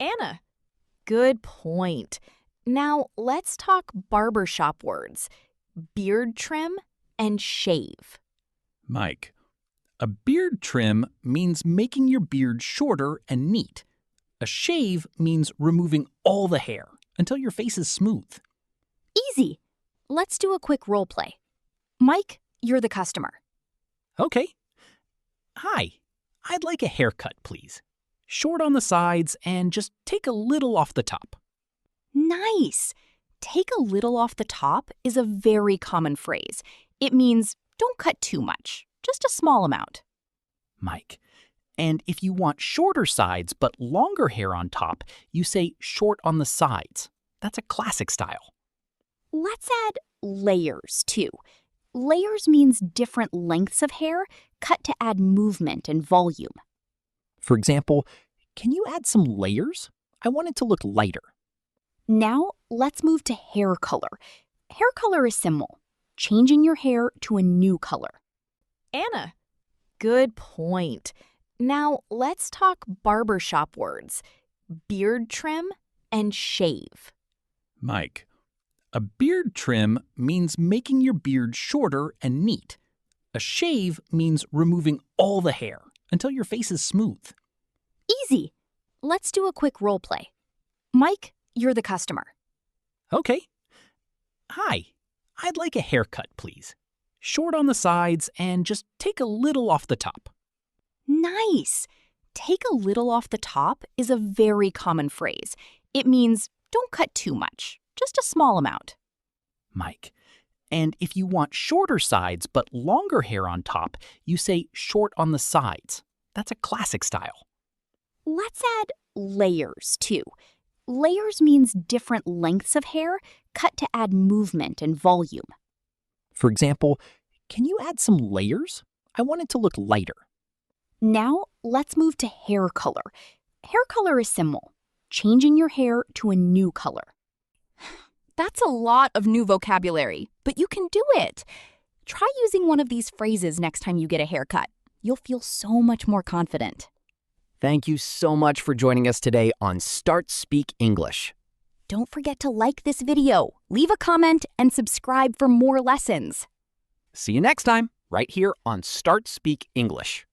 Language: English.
Anna, good point. Now let's talk barbershop words. Beard trim and shave. Mike, a beard trim means making your beard shorter and neat. A shave means removing all the hair until your face is smooth. Easy. Let's do a quick role play. Mike, you're the customer. Okay. Hi, I'd like a haircut, please. Short on the sides and just take a little off the top. Nice. Take a little off the top is a very common phrase. It means don't cut too much, just a small amount. Mike, and if you want shorter sides but longer hair on top, you say short on the sides. That's a classic style. Let's add layers, too. Layers means different lengths of hair cut to add movement and volume. For example, can you add some layers? I want it to look lighter. Now, let's move to hair color. Hair color is simple, changing your hair to a new color. Anna, good point. Now, let's talk barbershop words. Beard trim and shave. Mike, a beard trim means making your beard shorter and neat. A shave means removing all the hair until your face is smooth. Easy. Let's do a quick role play. Mike, you're the customer. Okay. Hi, I'd like a haircut, please. Short on the sides and just take a little off the top. Nice. Take a little off the top is a very common phrase. It means don't cut too much, just a small amount. Mike, and if you want shorter sides but longer hair on top, you say short on the sides. That's a classic style. Let's add layers, too. Layers means different lengths of hair cut to add movement and volume. For example, can you add some layers? I want it to look lighter. Now, let's move to hair color. Hair color is simple, changing your hair to a new color. That's a lot of new vocabulary, but you can do it. Try using one of these phrases next time you get a haircut. You'll feel so much more confident. Thank you so much for joining us today on StartSpeak English. Don't forget to like this video, leave a comment, and subscribe for more lessons. See you next time, right here on StartSpeak English.